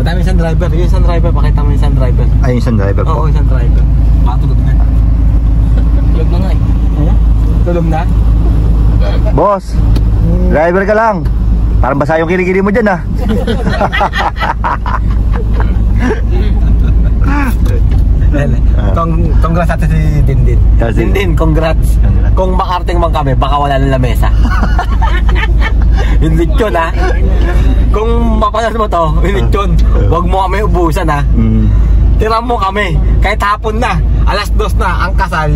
Madami isang driver. Yung isang driver, pakita mo yung isang driver. Ay, yung isang driver po. Oo, isang driver. Matulog na. Tulog na nga eh. Tulog na? Boss, driver ka lang. Parang basa yung kilikili mo dyan, ha? Congrats natin si Dindin. Dindin, congrats. Kung makarting man kami, baka wala ng lamesa. Yung lechon, ha? Kung mapalas mo to, yung lechon, huwag mo kami ubusan, ha? Tira mo kami, kahit hapon na, alas 2 na, ang kasal.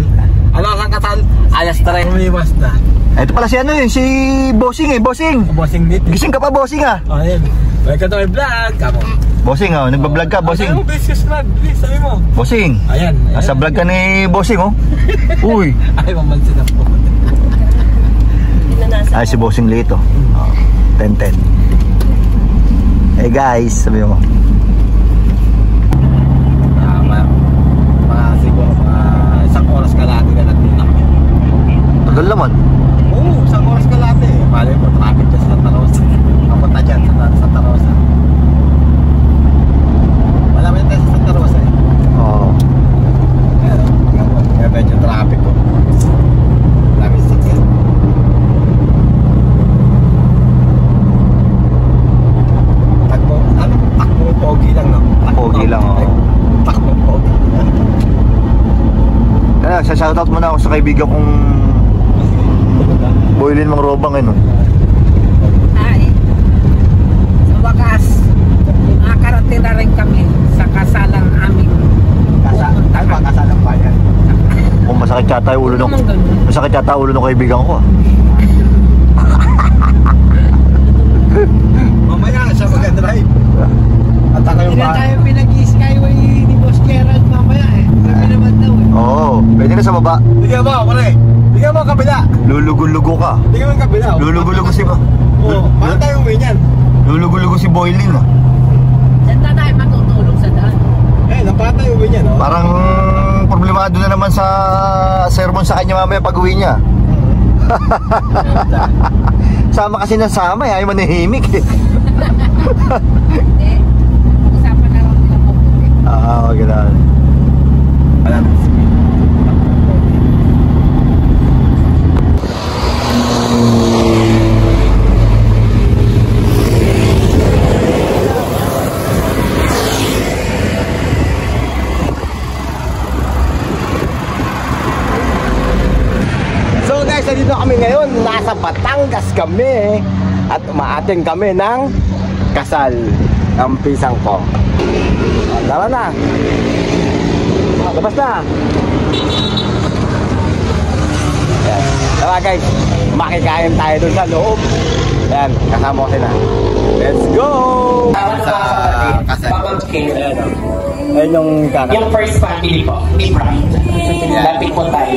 Ano ang kasal? Alas 3. Umiwas na. Ito pala si ano yun, si Bossing eh, Bossing. Bossing dito. Gising ka pa, Bossing, ha? Oh, yun. Welcome to my vlog. Kamo. Bossing, ha? Nagbablog ka, Bossing. Ano, business vlog, please, sabi mo. Bossing. Ayan. Nasa vlog ka ni Bossing, oh. Uy. Ay, mamansin na po. Ay, si Bossing Lito. 10-10. Hey guys, sabi mo. Siguro isang oras kalahati na nagpunta kami. Tagal naman. Oo, isang oras kalahati. Malay mo, traffic dyan sa Santa Rosa. Kapunta dyan sa Santa Rosa. Malami tayo sa Santa Rosa eh. Oo. Kaya medyo traffic ko. Malami sa sakyan. Takbo pogi lang, no? Pogi lang, oo. Takbo pogi. Kaya, shoutout muna ako sa kaibigan kong Boylin Mang Robang, eh, no? Ay, sa wakas, nakarating na rin kami sa kasalang aming. Ay, kasalang bayan. Kung masakit yata yung ulo ng... Masakit yata ulo ng kaibigan ko, ah. Mamaya siya mag-drive. At ako yung Hindi na tayo pinag-skyway ni Boss Gerald mamaya eh. Kami naman daw eh. Oo, pwede na sa baba. Bigyan mo, pare. Bigyan mo ang kabila. Lulugo-lugo ka. Bigyan mo ang kabila. Lulugo-lugo si... Oo, paano tayo uwi niyan? Lulugo-lugo si Boylin, ah. Diyan na tayo matutulog sa daan. Paano tayo uwi niyan, no? Parang problemado na naman sa sermon sa kanya mamaya pag uwi niya. Sama kasi ng sama, eh. Ayaw manahimik, eh. Hindi. Usapan na lang nila po. Gano'n. Alam. So guys, dito kami ngayon. Nasa Batangas kami. At umaating kami ng kasal ng pisang ko. Tara na. Labas na. Yan. Tara guys, makikain tayo dun sa loob. Yan, kasama ko sila. Let's go! Sa kasal. Ayun yung kanan. Yung first family po, ni Bride. Lapit po tayo.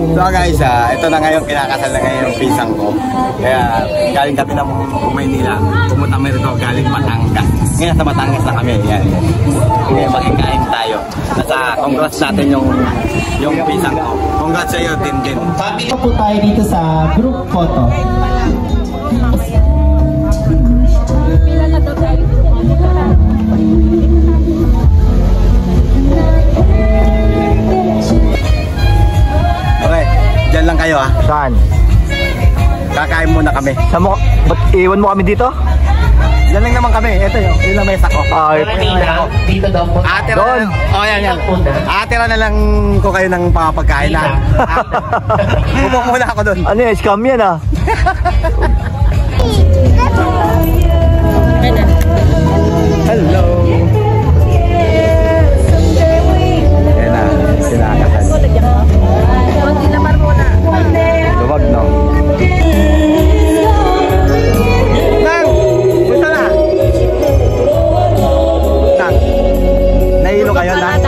So guys, ito na ngayon, kinakasal na ngayon yung pisang ko. Kaya galing kami ng Maynila, pumunta kami rito galing Batangas. Ngayon sa Batangas na kami, yan. Ngayon makikain tayo. Nasa congrats natin yung pisang ko. Congrats sa iyo, Dindin. Family po tayo dito sa group photo. Pila na daw tayo. Okay, dyan lang kayo ah. Saan? Kakain muna kami. Ba't iwan mo kami dito? Yan lang naman kami. Ito yun ang mesa ko. Dito daw po. Atira na lang. Oh, yan. Atira na lang ko kayo ng pagkain na. Bumok muna ako doon. Ano yan? Scam yan, ah. Hello. Yan na. Sinakasal. Luwag, no? Nang! Punta na! Nang! Nahilo kayo, Nang?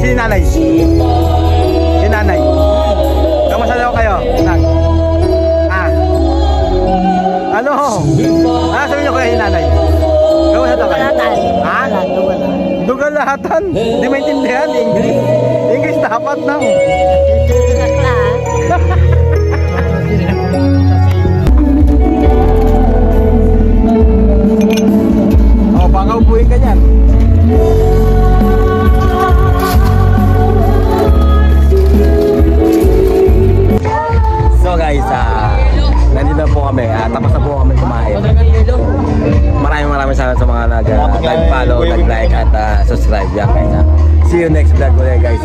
Si nanay? Si nanay? Kamusta daw kayo, Nang? Ano? Sabi niyo kayo si nanay? Kamusta daw kayo? Ha? Dugalatan? Hindi maintindihan, English. English dapat, Nang. Takbuhin ka dyan. So guys, nandito na po kami. Tapos na po kami kumain. Maraming salamat sa mga nag-follow, nag-like at subscribe. Yan guys. See you next vlog ulit guys.